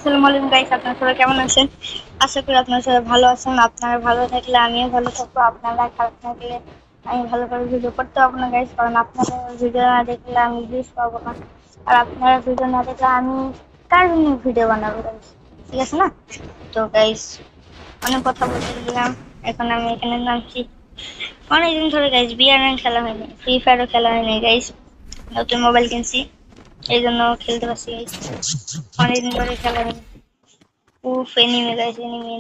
আসসালামু আলাইকুম গাইস, আপনারা সবাই কেমন আছেন? আশা করি আপনারা সবাই ভালো আছেন। আপনারা ভালো থাকলে আমিও ভালো থাকবো, আপনারা খারাপ থাকলে আমি ভালো করে ভিডিও করতে পারবো না গাইস, কারণ আপনারা ভিডিও না দেখলে আমি ভিউজ পাবো না, আর আপনারা ভিডিও না দেখলে আমি কার জন্য ভিডিও বানাবো গাইস? ঠিক আছে না? তো গাইস, অনেক কথা বলতে দিলাম, এখন আমি এখানে নামছি। অনেকদিন ধরে গাইস বিআরএন খেলা হয়নি, ফ্রি ফায়ারও খেলা হয়নি গাইস। নতুন মোবাইল কিনছি, এই জন্য খেলতে পারছি গাইস। অনেকদিন ধরে খেলা হয়নি। উফ, এনিমি গাইস, এনিমি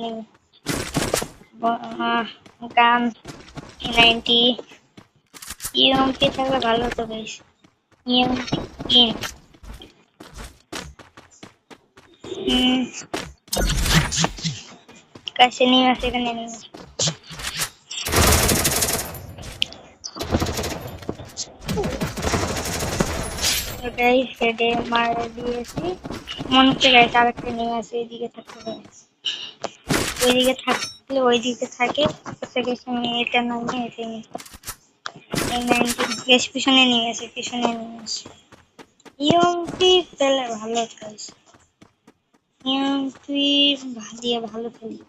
গান 90 ইএমপি থাকলে ভালো হতো গাইস। ইএমপি কাছে এনিমি আছে, এখানে এনিমি। গাইস হেডে মারা দিয়েছি, মনে হচ্ছে গাইস আরেকটা এনিমি আছে, এইদিকে থাকতে গাইস। ওইদিকে থাকলে ওইদিকে থাকে, আমি এটা নামিয়ে এটা নিই। এই 90 গ্যাস পিছনে নিয়ে আসে, পিছনে নিয়ে আসে। ইএমপি পেলে ভালো গাইস, ইএমপি দিয়ে ভালো খেলি।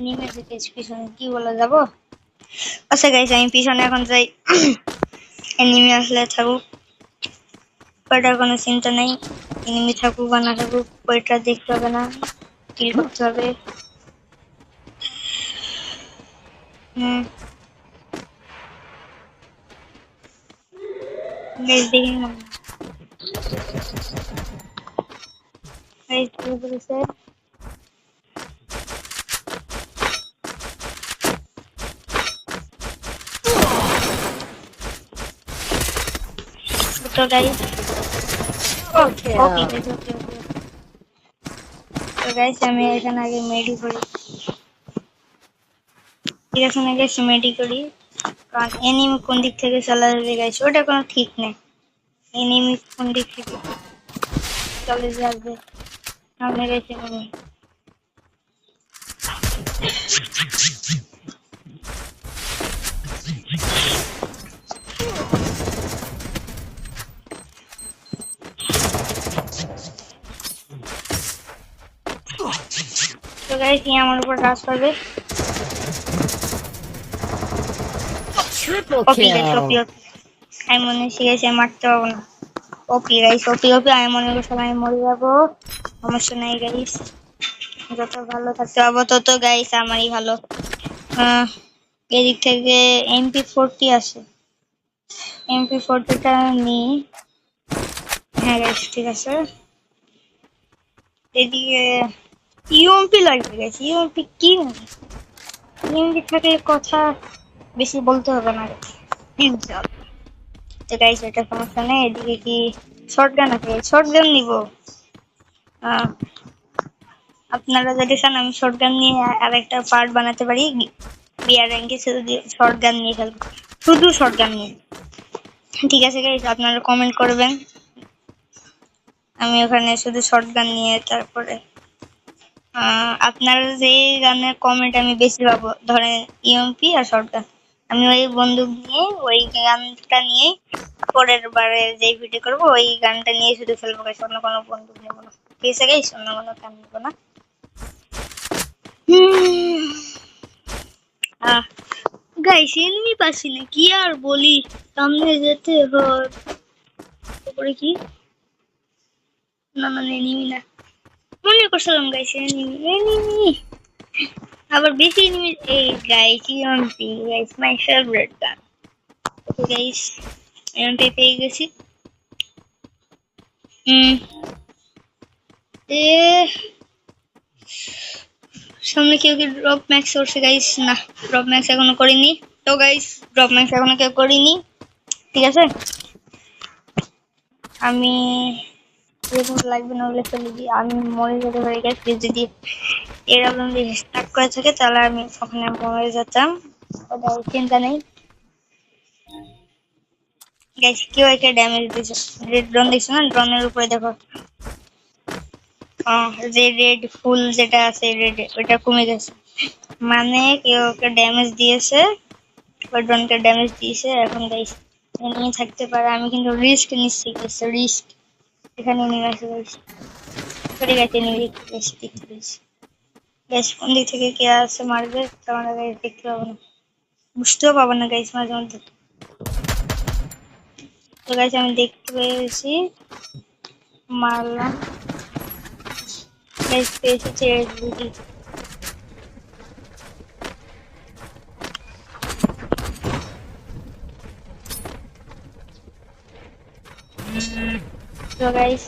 নেমে থেকে পিছনে কি বলা যাব? আচ্ছা গাইস, আমি পিছনে এখন যাই। এনিমি আসলে থাকুক, ওইটার কোনো চিন্তা নেই। এনিমি থাকুক বা না থাকুক, ওইটা দেখতে হবে না, কিল করতে হবে। গাইস দেখি না, গাইস কি বলেছে? তো গাইস ওকে ওকে ওকে। তো গাইস আমি এখানে আগে মেডি করি, ঠিক আছে না গাইস? মেডি করি, কারণ এনিমি কোন দিক থেকে চলে যাবে গাইস ওটা কোনো ঠিক নেই। এনিমি কোন দিক থেকে চলে যাবে সামনে গেছে এনিমি। তো গাইস ये আমার উপর রাশ করবে। ওপি গাইস, ওপি ওপি। আমি মনে শিখেছি মারতে পারবো না। ওপি গাইস, ওপি ওপি। আমি মনে করছিলাম আমি মরে যাবো, সমস্যা নাই গাইস, যত ভালো থাকতে পারবো তত গাইস আমারই ভালো। এদিক থেকে MP40 আসে, MP40টা নিই। হ্যাঁ গাইস ঠিক আছে। এদিকে ইউএমপি লাগবে গাইস, ইউএমপি কি? ইউএমপি থাকলে কথা বেশি বলতে হবে না ইনশাআল্লাহ। তো গাইস এটা সমস্যা নেই। এদিকে কি শটগান আছে? শটগান নিব। আপনারা যদি চান আমি শটগান নিয়ে আরেকটা পার্ট বানাতে পারি, বিয়ার র্যাঙ্কে শুধু শটগান নিয়ে খেলবো, শুধু শটগান নিয়ে। ঠিক আছে গাইস, আপনারা কমেন্ট করবেন, আমি ওখানে শুধু শটগান নিয়ে। তারপরে আপনারা যে গানের কমেন্ট আমি বেশি পাবো, ধরেন ইএমপি আর শটগান, আমি ওই বন্দুক নিয়ে ওই গানটা নিয়ে পরের বারে যে ভিডিও করবো ওই গানটা নিয়ে শুধু খেলবো গাইস, অন্য কোনো বন্দুক নেবো না। ঠিক আছে গাইস, অন্য কোনো গান নেবো না। গাইস এনিমি পাচ্ছি না, কি আর বলি, সামনে যেতে হয়। তারপরে কি? না না, এনিমি না, মনে করছিলাম গাইস এনিমি এনিমি, আবার বেশি এনিমি। এই guys EMP guys, my favourite gun. Okay guys, MP পেয়ে গেছি। এ সামনে কেউ কি ড্রপ ম্যাক্স করছে গাইস? না, ড্রপ ম্যাক্স এখনো করিনি। তো গাইস ড্রপ ম্যাক্স এখনো কেউ করিনি, ঠিক আছে। আমি এরকম লাগবে না বলে চলে দিই, আমি মরে যেতে পারি গাইস যদি এরকম যদি স্টার্ট করে থাকে, তাহলে আমি ওখানে মরে যেতাম, ওটা চিন্তা নেই গাইস। কেউ একে ড্যামেজ দিয়েছে, রেড ড্রোন দেখছো না? ড্রোনের উপরে দেখো, যে রেড ফুল যেটা আছে রেড, ওটা কমে গেছে, মানে কেউ ওকে ড্যামেজ দিয়েছে, ওই ড্রোনকে ড্যামেজ দিয়েছে। এখন গাইস এনিমি থাকতে পারে, আমি কিন্তু রিস্ক নিচ্ছি গাইস, রিস্ক। এখানে এনিমি আছে গাইস, সরে গেছে নিয়ে দেখতে পেয়েছি গ্যাস কোন দিক থেকে কে আসে মারবে তোমরা গাইস দেখতে পাবো না বুঝতেও পাবো না গাইস মাঝে মধ্যে তো গাইস আমি দেখতে পেয়েছি মারলাম গাইস পেয়েছি চেয়ার বুটি তো গাইস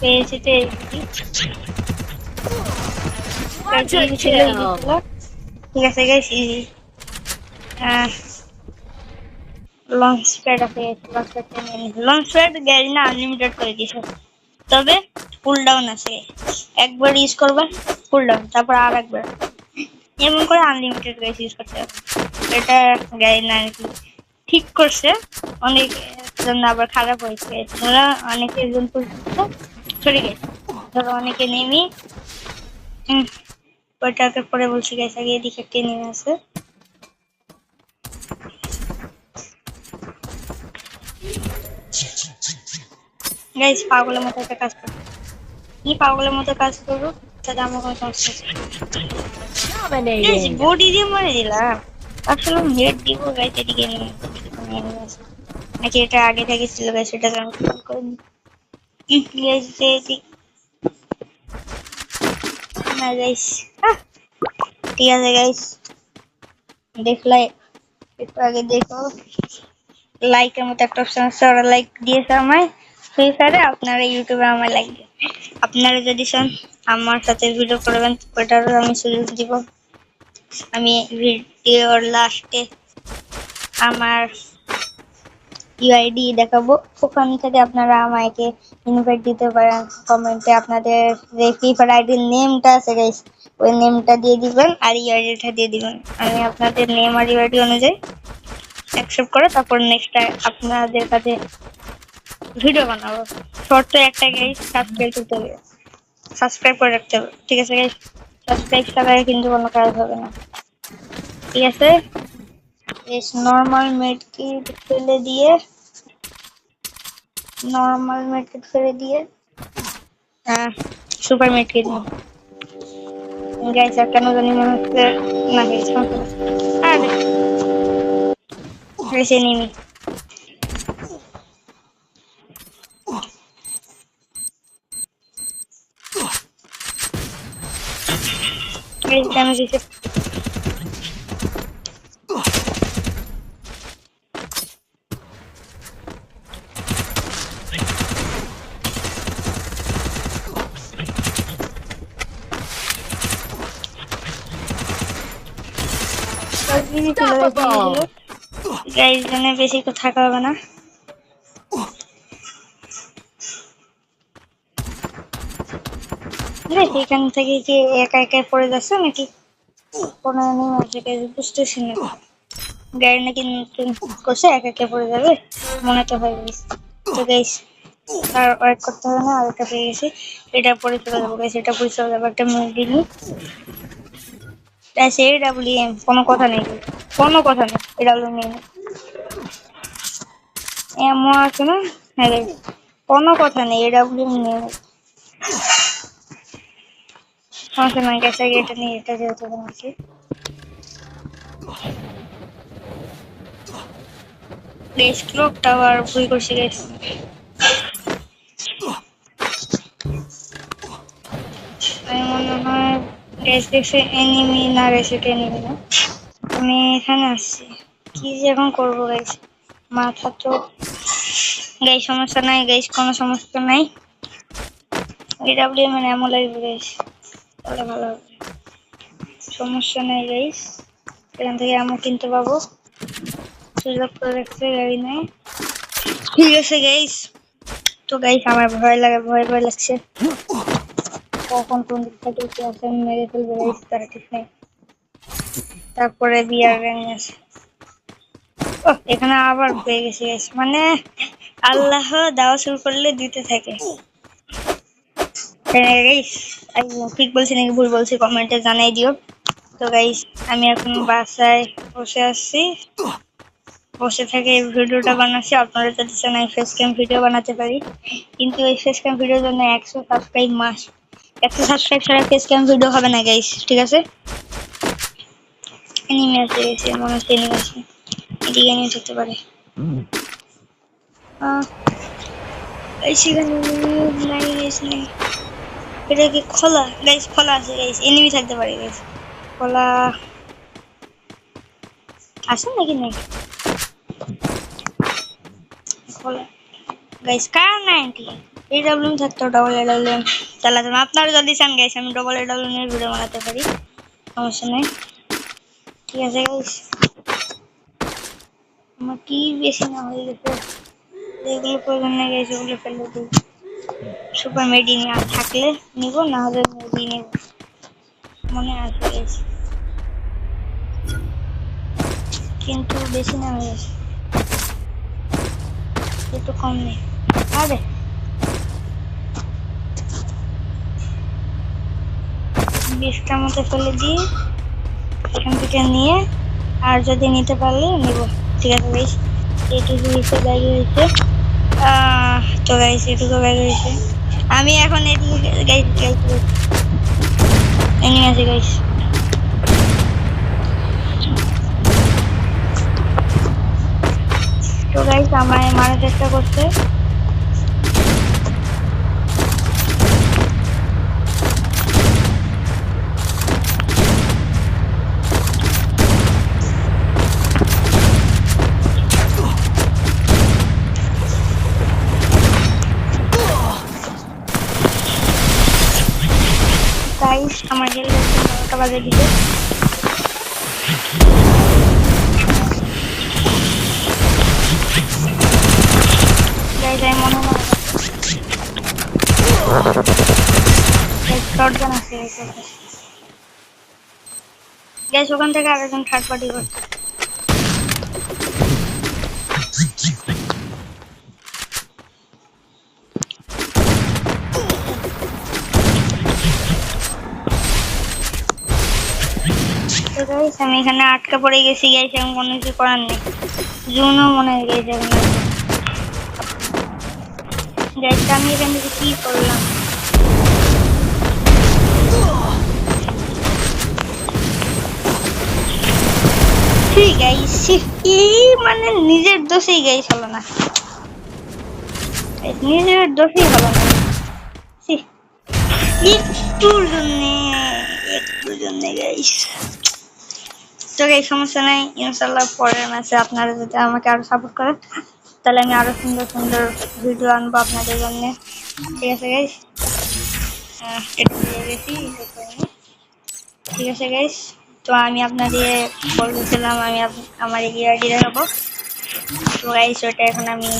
পেয়েছি চেয়ার বুটি ঠিক আছে গাইস ইজি লঞ্চ প্যাড আছে লঞ্চ প্যাড গাড়ি না আনলিমিটেড করে দিয়েছে তবে ফুল ডাউন আছে একবার ইউজ করবা ফুল ডাউন তারপর আর একবার এমন করে আনলিমিটেড গাইস ইউজ করতে হবে এটা গাড়ি না নাকি ঠিক করছে অনেক জন্য আবার খারাপ হয়েছে ধরো অনেকের জন সরে গেছে ধরো অনেকে নেমি ওইটাকে পরে বলছি গাইস আগে এদিকে একটা নেমে আছে গাইস পাগলের মতো একটা কাজ করো কি পাগলের মতো কাজ করবো তাহলে আমার কোনো সমস্যা গাইস বডি দিয়ে মারে দিলাম আসলে হেড দিব গাইস এদিকে নাকি এটা আগে থেকে ছিল গাইস সেটা আমি কল করিনি গাইস না গাইস ঠিক আছে গাইস দেখলে একটু আগে দেখো লাইকের মতো একটা অপশন আছে ওরা লাইক দিয়েছে আমায় ফ্রি ফায়ারে আপনারা ইউটিউবে আমার লাইক দিন আপনারা যদি চান আমার সাথে ভিডিও করবেন ওটারও আমি সুযোগ দিব আমি ভিডিওর লাস্টে আমার ইউআইডি দেখাবো ওখান থেকে আপনারা আমাকে ইনভাইট দিতে পারেন কমেন্টে আপনাদের যে ফ্রি ফায়ার আইডির নেমটা আছে গাইস ওই নেমটা দিয়ে দিবেন আর ইউআইডিটা দিয়ে দিবেন আমি আপনাদের নেম আর ইউআইডি অনুযায়ী অ্যাকসেপ্ট করে তারপর নেক্সট আপনাদের কাছে ভিডিও বানাবো শর্ট একটা গাইস সাবস্ক্রাইব করতে হবে সাবস্ক্রাইব করে রাখতে হবে ঠিক আছে গাইস সাবস্ক্রাইব ছাড়া কিন্তু কোনো কাজ হবে না ঠিক আছে বেশ নরমাল মেডকিট ফেলে দিয়ে সুপার মেডকিট গাইস কেন জানি মনে হচ্ছে না গাইস আরে গাইস এনিমি গাইস ড্যামেজ দিছে গাইস জানে বেশি তো থাকা হবে না এখান থেকে কি একা একা পড়ে যাচ্ছে নাকি কোনো নেই আছে গাইস বুঝতেছি না গাড়ি নাকি নতুন করছে একা একা পড়ে যাবে মনে তো হয় গাইস তো গাইস আর ওয়েট করতে হবে না আর একটা পেয়ে গেছি এটা পরে চলে যাবো গাইস এটা পরে চলে যাবো একটা মিনিট AWM কোনো কথা নেই AWM এমন আছে না হ্যাঁ কোনো কথা নেই AWM নেই সমস্যা নাই গেছে এটা নিয়ে এটা যেহেতু আছে ডেস্কটপ টাওয়ার ভুল করছি গাইস আমি মনে হয় গ্যাস দেখছে এনিমি না গেছে এনিমি না আমি এখানে আসছি কি যে এখন করবো গাইস মাথা তো গাইস সমস্যা নাই গাইস কোনো সমস্যা নাই AWM এমন লাগবে গাইস তাহলে ভালো হবে সমস্যা নাই গাইস এখান থেকে আমি কিনতে পাবো সুযোগ করে রাখছে গাড়ি নাই ঠিক আছে গাইস তো গাইস আমার ভয় লাগছে কখন কোন দিক থেকে কি আসে মেরে ফেলবে গাইস তার ঠিক নেই তারপরে বিয়ার গ্যাং আছে এখানে আবার পেয়ে গেছি গাইস মানে আল্লাহ দাওয়া শুরু করলে দিতে থাকে গাইস আমি ঠিক বলছি নাকি ভুল বলছি কমেন্টে জানাই দিও তো গাইস আমি এখন বাসায় বসে থেকে এই ভিডিওটা বানাচ্ছি আপনারা যদি চান আমি ফেস ক্যাম ভিডিও বানাতে পারি কিন্তু এই ফেস ক্যাম ভিডিওর জন্য 100 সাবস্ক্রাইব মাস্ট একটা সাবস্ক্রাইব ছাড়া ফেস ক্যাম ভিডিও হবে না গাইস, ঠিক আছে? এনিমি আছে গাইস, মনে হচ্ছে এনিমি আছে, এদিকে এনিমি থাকতে পারে। এই সেখানে নাই গাইস, নাই। এটা কি খোলা গাইস? খোলা আছে গাইস, এনিমি থাকতে পারে গাইস। খোলা আছে নাকি? নাই খোলা গাইস, কার 90 এডব্লিউএম থাকতো, ডবল এডব্লিউএম চালাতে। আপনারা যদি চান গাইস আমি ডবল এডব্লিউএম এর ভিডিও বানাতে পারি, সমস্যা নেই, ঠিক আছে গাইস? আমার কি বেশি না হয়ে গেছে, যেগুলো প্রয়োজন নেই গাইস ওগুলো ফেলে দিই। সুপার মেডি থাকলে নিব, না হলে মেডি নিব, মনে আছে গাইস, কিন্তু বেশি না হয়ে গেছে, একটু কম নেই। আরে 20টার মতো ফেলে দিই এখান থেকে নিয়ে, আর যদি নিতে পারলে নিব, ঠিক আছে গাইস? এইটুকু হয়েছে, ব্যাগ হয়েছে। তো গাইস এটুকু ব্যাগ হয়েছে। আমি এখন এদিকে গাইস, এনিমি আছে গাইস। তো গাইস আমায় মারার চেষ্টা করছে, গাইস আমার হেল 12টা বাজে দিকে। গাইস আমি মনে হয় শটগান আছে গাইস, ওখান থেকে আরেকজন থার্ড পার্টি করছে। তো গাইস আমি এখানে আটকা পড়ে গেছি গাইস, আমি কোনো কিছু করার নেই, জুনও মনে হয়ে গেছে এখন। গাইস আমি এখান থেকে কি করলাম? ঠিক গাইস, এই মানে নিজের দোষেই গাইস হলো না, নিজের দোষেই হলো না, একটুর জন্যে, একটুর জন্যে গাইস। তো গাইস সমস্যা নাই, ইনশাআল্লাহ পরের ম্যাচে আপনারা যদি আমাকে আরো সাপোর্ট করেন তাহলে আমি আরো সুন্দর সুন্দর ভিডিও আনবো আপনাদের জন্য, ঠিক আছে গাইস? এটা দিয়ে গেছি, ঠিক আছে গাইস? তো আমি আপনাদের বলতেছিলাম আমি আমার এগিয়ে আইডি দেখাবো। তো গাইস ওটা এখন আমি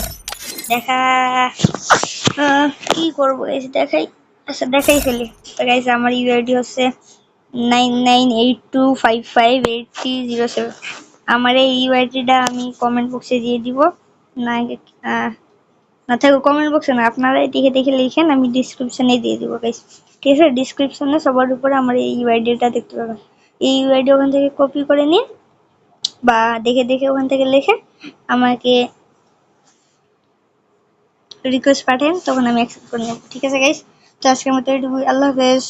দেখা কি করবো গাইস, দেখাই, আচ্ছা দেখাই ফেলি। তো গাইস আমার ইউআইডি হচ্ছে 9982558307। আমার এই ইউআইডিটা আমি কমেন্ট বক্সে দিয়ে দিব, না না থাকো কমেন্ট বক্সে না, আপনারাই দেখে দেখে লিখেন, আমি ডিসক্রিপশনে দিয়ে দিব গাইস, ঠিক আছে? ডিসক্রিপশনে সবার উপরে আমার এই ইউআইডিটা দেখতে পাবেন, এই ইউআইডি ওখান থেকে কপি করে নিন বা দেখে দেখে ওখান থেকে লিখে আমাকে রিকোয়েস্ট পাঠান, তখন আমি অ্যাকসেপ্ট করে নেব, ঠিক আছে গাইস? তো আজকের মতো এটুকুই, আল্লাহ হাফেজ।